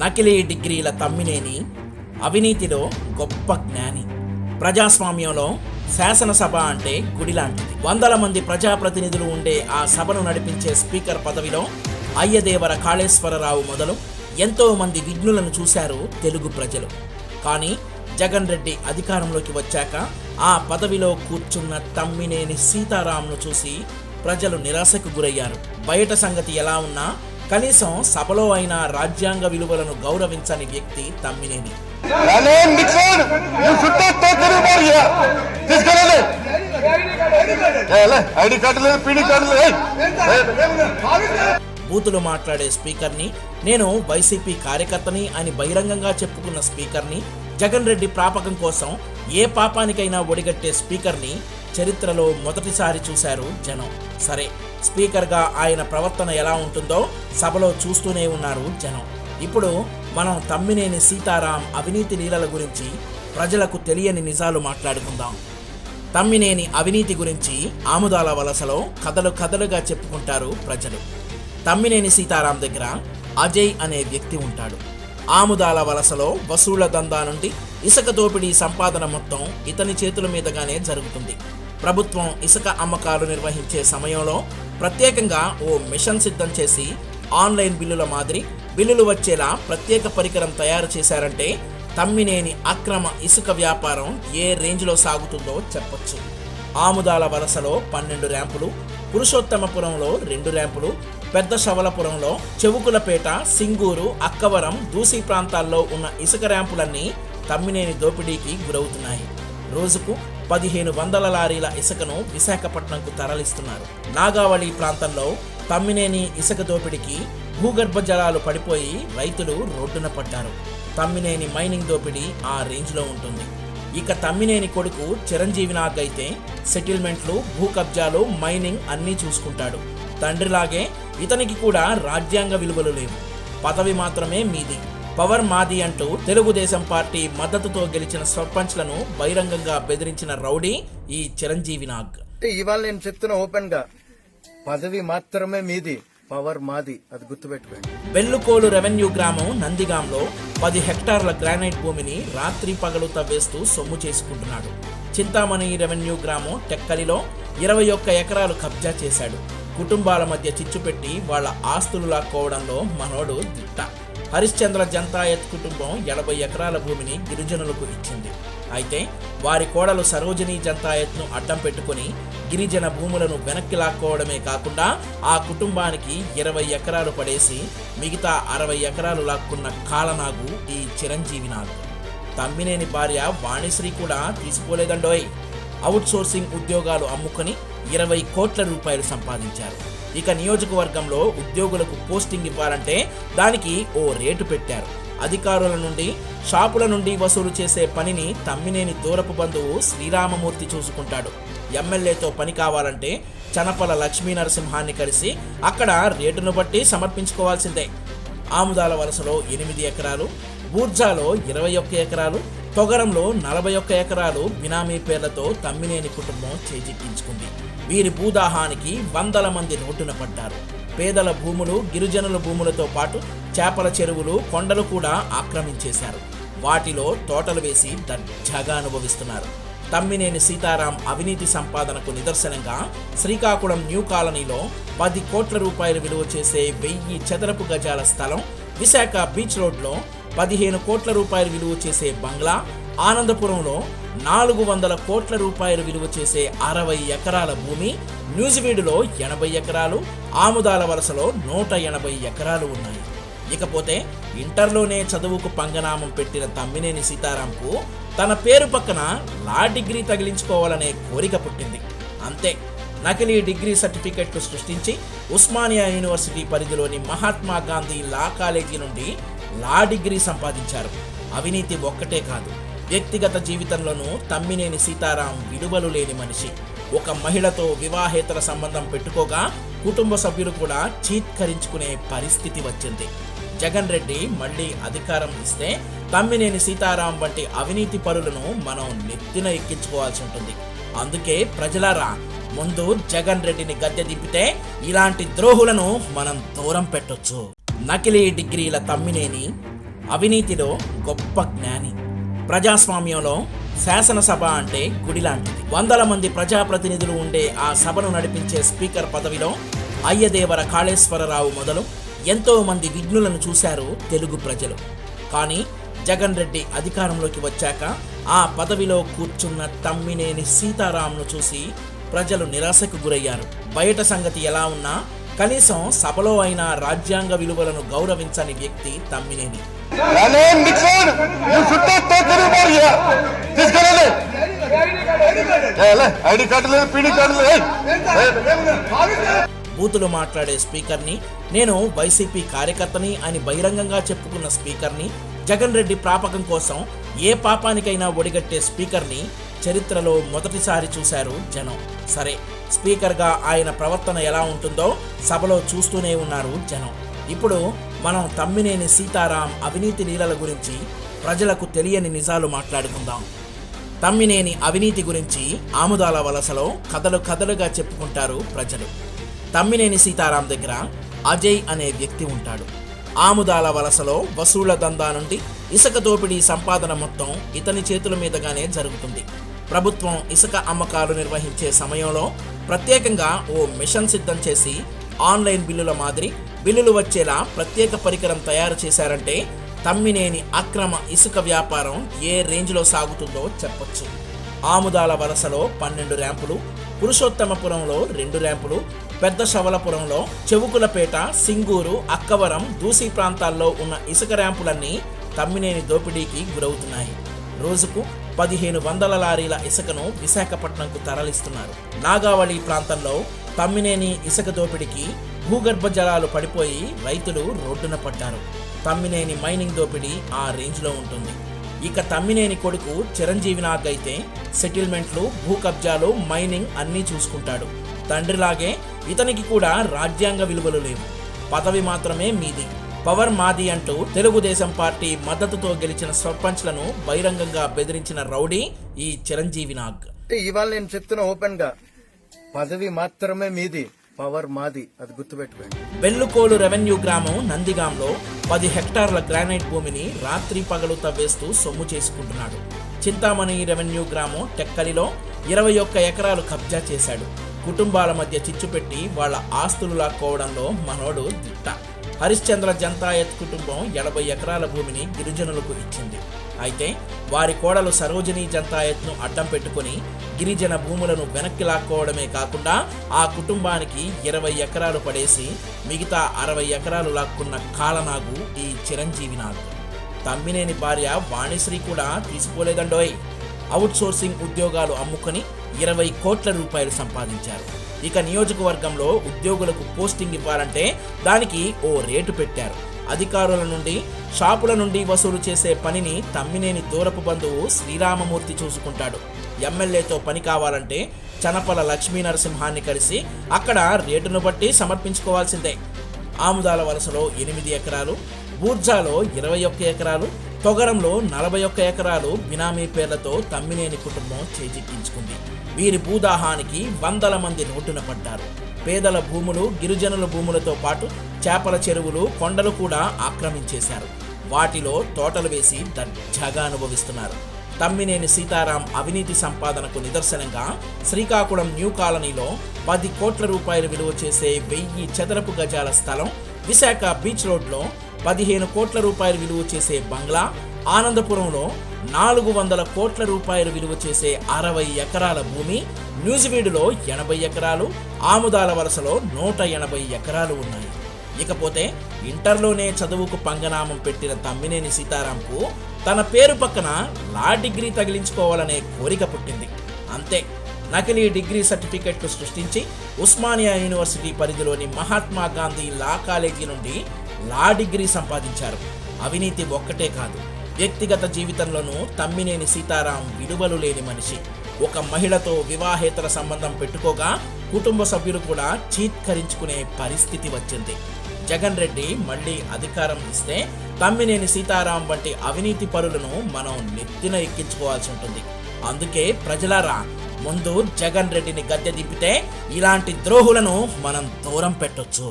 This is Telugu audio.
నకిలీ డిగ్రీల తమ్మినేని అవినీతిలో గొప్ప జ్ఞాని. ప్రజాస్వామ్యంలో శాసనసభ అంటే గుడి లాంటిది. వందల మంది ప్రజాప్రతినిధులు ఉండే ఆ సభను నడిపించే స్పీకర్ పదవిలో అయ్యదేవర కాళేశ్వరరావు మొదలు ఎంతో మంది విఘ్నులను చూశారు తెలుగు ప్రజలు. కానీ జగన్ రెడ్డి అధికారంలోకి వచ్చాక ఆ పదవిలో కూర్చున్న తమ్మినేని సీతారాంను చూసి ప్రజలు నిరాశకు గురయ్యారు. బయట సంగతి ఎలా ఉన్నా కనీసం సభలో అయినా రాజ్యాంగ విలువలను గౌరవించని వ్యక్తి తమ్మినేని. బూతులు మాట్లాడే స్పీకర్ని, నేను వైసీపీ కార్యకర్తని అని బహిరంగంగా చెప్పుకున్న స్పీకర్ని, జగన్ రెడ్డి ప్రాపకం కోసం ఏ పాపానికైనా ఒడిగట్టే స్పీకర్ని చరిత్రలో మొదటిసారి చూశారు జనం. సరే, స్పీకర్గా ఆయన ప్రవర్తన ఎలా ఉంటుందో సభలో చూస్తూనే ఉన్నారు జనం. ఇప్పుడు మనం తమ్మినేని సీతారాం అవినీతి లీలల గురించి, ప్రజలకు తెలియని నిజాలు మాట్లాడుకుందాం. తమ్మినేని అవినీతి గురించి ఆముదాల వలసలో కథలు కథలుగా చెప్పుకుంటారు ప్రజలు. తమ్మినేని సీతారాం దగ్గర అజయ్ అనే వ్యక్తి ఉంటాడు. ఆముదాల వలసలో వసూళ్ల దందా నుండి ఇసుక దోపిడీ సంపాదన మొత్తం ఇతని చేతుల మీదుగానే జరుగుతుంది. ప్రభుత్వం ఇసుక అమ్మకాలు నిర్వహించే సమయంలో ప్రత్యేకంగా ఓ మిషన్ సిద్ధం చేసి ఆన్లైన్ బిల్లుల మాదిరి బిల్లులు వచ్చేలా ప్రత్యేక పరికరం తయారు చేశారంటే తమ్మినేని అక్రమ ఇసుక వ్యాపారం ఏ రేంజ్లో సాగుతుందో చెప్పొచ్చు. ఆముదాల వలసలో 12 ర్యాంపులు, పురుషోత్తమపురంలో 2 ర్యాంపులు, పెద్ద శవలపురంలో, చెవుకులపేట, సింగూరు, అక్కవరం, దూసి ప్రాంతాల్లో ఉన్న ఇసుక ర్యాంపులన్నీ తమ్మినేని దోపిడీకి గురవుతున్నాయి. రోజుకు 1500 లారీల ఇసుకను విశాఖపట్నంకు తరలిస్తున్నారు. నాగావళి ప్రాంతంలో తమ్మినేని ఇసుక దోపిడీకి భూగర్భ జలాలు పడిపోయి రైతులు రోడ్డున పడ్డారు. తమ్మినేని మైనింగ్ దోపిడీ ఆ రేంజ్లో ఉంటుంది. ఇక తమ్మినేని కొడుకు చిరంజీవి నాగ్ అయితే సెటిల్మెంట్లు, భూ కబ్జాలు, మైనింగ్ అన్నీ చూసుకుంటాడు. తండ్రిలాగే ఇతనికి కూడా రాజ్యాంగ విలువలు లేవు. పదవి మాత్రమే మీది, పవర్ మాది అంటూ తెలుగుదేశం పార్టీ మద్దతుతో గెలిచిన సర్పంచ్లను బహిరంగంగా బెదిరించిన రౌడీ ఈ చిరంజీవి నాగ్. ఇవాళ నేను చెప్తున్నా ఓపెన్ గా, పదవి మాత్రమే మీది, పవర్ మాది, అది గుర్తుపెట్టుకోండి. బెల్లుకోలు రెవెన్యూ గ్రామం నందిగాంలో 10 హెక్టార్ల గ్రానైట్ భూమిని రాత్రి పగలు తవ్వేస్తూ సొమ్ము చేసుకుంటున్నాడు. చింతామణి రెవెన్యూ గ్రామం టెక్కలిలో 21 ఎకరాలు కబ్జా చేశాడు. కుటుంబాల మధ్య చిచ్చు పెట్టి వాళ్ల ఆస్తులు లాక్కోవడంలో మనోడు దిట్ట. హరిశ్చంద్ర జంతాయత్ కుటుంబం 80 ఎకరాల భూమిని గిరిజనులకు ఇచ్చింది. అయితే వారి కోడలు సరోజినీ జంతాయత్ను అడ్డం పెట్టుకుని గిరిజన భూములను వెనక్కి లాక్కోవడమే కాకుండా ఆ కుటుంబానికి 20 ఎకరాలు పడేసి మిగతా 60 ఎకరాలు లాక్కున్న కాలనాగు ఈ చిరంజీవి నాగ్. తమ్మినేని భార్య వాణిశ్రీ కూడా తీసుకోలేదండోయ్. అవుట్ సోర్సింగ్ ఉద్యోగాలు అమ్ముకొని 20 కోట్ల రూపాయలు సంపాదించారు. ఇక నియోజకవర్గంలో ఉద్యోగులకు పోస్టింగ్ ఇవ్వాలంటే దానికి ఓ రేటు పెట్టారు. అధికారుల నుండి, షాపుల నుండి వసూలు చేసే పనిని తమ్మినేని దూరపు బంధువు శ్రీరామమూర్తి చూసుకుంటాడు. ఎమ్మెల్యేతో పని కావాలంటే చనపల లక్ష్మీ నరసింహాన్ని కలిసి అక్కడ రేటును బట్టి సమర్పించుకోవాల్సిందే. ఆముదాల వలసలో 8 ఎకరాలు, బూర్జాలో 21 ఎకరాలు, తొగరంలో 41 ఎకరాలు బినామీ పేర్లతో తమ్మినేని కుటుంబం చేజిక్కించుకుంది. వీరి భూదాహానికి వందల మంది రోడ్డున పడ్డారు. పేదల భూములు, గిరిజనుల భూములతో పాటు చేపల చెరువులు, కొండలు కూడా ఆక్రమించేశారు. వాటిలో తోటలు వేసి దర్జాగా అనుభవిస్తున్నారు. తమ్మినేని సీతారాం అవినీతి సంపాదనకు నిదర్శనంగా శ్రీకాకుళం న్యూ కాలనీలో 10 కోట్ల రూపాయలు విలువ చేసే 1000 చదరపు గజాల స్థలం, విశాఖ బీచ్ రోడ్లో 15 కోట్ల రూపాయలు విలువ చేసే బంగ్లా, ఆనందపురంలో 400 కోట్ల రూపాయలు విలువ చేసే 60 ఎకరాల భూమి, న్యూజివీడులో 80 ఎకరాలు, ఆముదాల వలసలో 180 ఎకరాలు ఉన్నాయి. ఇకపోతే ఇంటర్లోనే చదువుకు పంగనామం పెట్టిన తమ్మినేని సీతారాంకు తన పేరు పక్కన లా డిగ్రీ తగిలించుకోవాలనే కోరిక పుట్టింది. అంతే, నకిలీ డిగ్రీ సర్టిఫికెట్లు సృష్టించి ఉస్మానియా యూనివర్సిటీ పరిధిలోని మహాత్మా గాంధీ లా కాలేజీ నుండి లా డిగ్రీ సంపాదించారు. అవినీతి ఒక్కటే కాదు, వ్యక్తిగత జీవితంలోనూ తమ్మినేని సీతారాం విలువలు లేని మనిషి. ఒక మహిళతో వివాహేతర సంబంధం పెట్టుకోగా కుటుంబ సభ్యులు కూడా చీత్కరించుకునే పరిస్థితి వచ్చింది. జగన్ రెడ్డి మళ్లీ అధికారం ఇస్తే తమ్మినేని సీతారాం వంటి అవినీతి పరులను మనం నెత్తిన ఎక్కించుకోవాల్సి ఉంటుంది. అందుకే ప్రజలారా, ముందు జగన్ రెడ్డిని గద్దె దింపితే ఇలాంటి ద్రోహులను మనం దూరం పెట్టొచ్చు. నకిలీ డిగ్రీల తమ్మినేని అవినీతిలో గొప్ప జ్ఞాని. ప్రజాస్వామ్యంలో శాసనసభ అంటే గుడి లాంటిది. వందల మంది ప్రజాప్రతినిధులు ఉండే ఆ సభను నడిపించే స్పీకర్ పదవిలో అయ్యదేవర కాళేశ్వరరావు మొదలు ఎంతో మంది విఘ్నులను చూశారు తెలుగు ప్రజలు. కానీ జగన్ రెడ్డి అధికారంలోకి వచ్చాక ఆ పదవిలో కూర్చున్న తమ్మినేని సీతారాంను చూసి ప్రజలు నిరాశకు గురయ్యారు. బయట సంగతి ఎలా ఉన్నా కనీసం సభలో అయినా రాజ్యాంగ విలువలను గౌరవించని వ్యక్తి తమ్మినేని. బూతులు మాట్లాడే స్పీకర్ని, నేను వైసీపీ కార్యకర్తని అని బహిరంగంగా చెప్పుకున్న స్పీకర్ని, జగన్ రెడ్డి ప్రాపకం కోసం ఏ పాపానికైనా ఒడిగట్టే స్పీకర్ని చరిత్రలో మొదటిసారి చూశారు జనం. సరే, స్పీకర్గా ఆయన ప్రవర్తన ఎలా ఉంటుందో సభలో చూస్తూనే ఉన్నారు జనం. ఇప్పుడు మనం తమ్మినేని సీతారాం అవినీతి లీలల గురించి, ప్రజలకు తెలియని నిజాలు మాట్లాడుకుందాం. తమ్మినేని అవినీతి గురించి ఆముదాల వలసలో కథలు కథలుగా చెప్పుకుంటారు ప్రజలు. తమ్మినేని సీతారాం దగ్గర అజయ్ అనే వ్యక్తి ఉంటాడు. ఆముదాల వలసలో వసూళ్ల దందా నుండి ఇసుక దోపిడీ సంపాదన మొత్తం ఇతని చేతుల మీదుగానే జరుగుతుంది. ప్రభుత్వం ఇసుక అమ్మకాలు నిర్వహించే సమయంలో ప్రత్యేకంగా ఓ మిషన్ సిద్ధం చేసి ఆన్లైన్ బిల్లుల మాదిరి బిల్లులు వచ్చేలా ప్రత్యేక పరికరం తయారు చేశారంటే తమ్మినేని అక్రమ ఇసుక వ్యాపారం ఏ రేంజ్లో సాగుతుందో చెప్పొచ్చు. ఆముదాల వలసలో 12 ర్యాంపులు, పురుషోత్తమపురంలో 2 ర్యాంపులు, పెద్ద శవలపురంలో, చెవుకులపేట, సింగూరు, అక్కవరం, దూసి ప్రాంతాల్లో ఉన్న ఇసుక ర్యాంపులన్నీ తమ్మినేని దోపిడీకి గురవుతున్నాయి. రోజుకు 1500 లారీల ఇసుకను విశాఖపట్నంకు తరలిస్తున్నారు. నాగావళి ప్రాంతంలో తమ్మినేని ఇసుక దోపిడీకి భూగర్భ జలాలు పడిపోయి రైతులు రోడ్డున పడ్డారు. తమ్మినేని మైనింగ్ దోపిడీ ఆ రేంజ్లో ఉంటుంది. ఇక తమ్మినేని కొడుకు చిరంజీవి నాగ్ అయితే సెటిల్మెంట్లు, భూ కబ్జాలు, మైనింగ్ అన్నీ చూసుకుంటాడు. తండ్రిలాగే ఇతనికి కూడా రాజ్యాంగ విలువలు లేవు. పదవి మాత్రమే మీది, పవర్ మాది అంటూ తెలుగుదేశం పార్టీ మద్దతుతో గెలిచిన సర్పంచ్లను బహిరంగంగా బెదిరించిన రౌడీ ఈ చిరంజీవి నాగ్. ఇవాళ నేను చెప్తున్నా ఓపెన్ గా, పదవి మాత్రమే మీది, పవర్ మాది, అది గుర్తుపెట్టుకోండి. బెల్లుకోలు రెవెన్యూ గ్రామం నందిగాంలో 10 హెక్టార్ల గ్రానైట్ భూమిని రాత్రి పగలు తవ్వేస్తూ సొమ్ము చేసుకుంటున్నాడు. చింతామణి రెవెన్యూ గ్రామం టెక్కలిలో 21 ఎకరాలు కబ్జా చేశాడు. కుటుంబాల మధ్య చిచ్చు పెట్టి వాళ్ల ఆస్తులు లాక్కోవడంలో మనోడు దిట్ట. హరిశ్చంద్ర జంతాయత్ కుటుంబం 80 ఎకరాల భూమిని గిరిజనులకు ఇచ్చింది. అయితే వారి కోడలు సరోజిని జంతాయత్ను అడ్డం పెట్టుకుని గిరిజన భూములను వెనక్కి లాక్కోవడమే కాకుండా ఆ కుటుంబానికి 20 ఎకరాలు పడేసి మిగతా 60 ఎకరాలు లాక్కున్న కాలనాగు ఈ చిరంజీవి నాగ్. తమ్మినేని భార్య వాణిశ్రీ కూడా తీసుకోలేదండోయ్. అవుట్ సోర్సింగ్ ఉద్యోగాలు అమ్ముకొని 20 కోట్ల రూపాయలు సంపాదించారు. ఇక నియోజకవర్గంలో ఉద్యోగులకు పోస్టింగ్ ఇవ్వాలంటే దానికి ఓ రేటు పెట్టారు. అధికారుల నుండి, షాపుల నుండి వసూలు చేసే పనిని తమ్మినేని దూరపు బంధువు శ్రీరామమూర్తి చూసుకుంటాడు. ఎమ్మెల్యేతో పని కావాలంటే చనపల లక్ష్మీనరసింహాన్ని కలిసి అక్కడ రేటును బట్టి సమర్పించుకోవాల్సిందే. ఆముదాల వలసలో 8 ఎకరాలు, బూర్జాలో 21 ఎకరాలు, తొగరంలో 41 ఎకరాలు బినామీ పేర్లతో తమ్మినేని కుటుంబం చేజిక్కించుకుంది. వీరి భూదాహానికి వందల మంది రోడ్డున పడ్డారు. పేదల భూములు, గిరిజనుల భూములతో పాటు చేపల చెరువులు, కొండలు కూడా ఆక్రమించేశారు. వాటిలో తోటలు వేసి దర్జాగా అనుభవిస్తున్నారు. తమ్మినేని సీతారాం అవినీతి సంపాదనకు నిదర్శనంగా శ్రీకాకుళం న్యూ కాలనీలో 10 కోట్ల రూపాయలు విలువ చేసే 1000 చదరపు గజాల స్థలం, విశాఖ బీచ్ రోడ్లో 15 కోట్ల రూపాయలు విలువ చేసే బంగ్లా, ఆనందపురంలో 400 కోట్ల రూపాయలు విలువ చేసే 60 ఎకరాల భూమి, న్యూజివీడులో 80 ఎకరాలు, ఆముదాల వలసలో 180 ఎకరాలు ఉన్నాయి. ఇకపోతే ఇంటర్లోనే చదువుకు పంగనామం పెట్టిన తమ్మినేని సీతారాంకు తన పేరు పక్కన లా డిగ్రీ తగిలించుకోవాలనే కోరిక పుట్టింది. అంతే, నకిలీ డిగ్రీ సర్టిఫికెట్లు సృష్టించి ఉస్మానియా యూనివర్సిటీ పరిధిలోని మహాత్మా గాంధీ లా కాలేజీ నుండి లా డిగ్రీ సంపాదించారు. అవినీతి ఒక్కటే కాదు, వ్యక్తిగత జీవితంలోనూ తమ్మినేని సీతారాం విలువలు లేని మనిషి. ఒక మహిళతో వివాహేతర సంబంధం పెట్టుకోగా కుటుంబ సభ్యులు కూడా చీత్కరించుకునే పరిస్థితి వచ్చింది. జగన్ రెడ్డి మళ్లీ అధికారం ఇస్తే తమ్మినేని సీతారాం వంటి అవినీతి పరులను మనం నెత్తిన ఎక్కించుకోవాల్సి ఉంటుంది. అందుకే ప్రజలారా, ముందు జగన్ రెడ్డిని గద్దె దింపితే ఇలాంటి ద్రోహులను మనం దూరం పెట్టొచ్చు.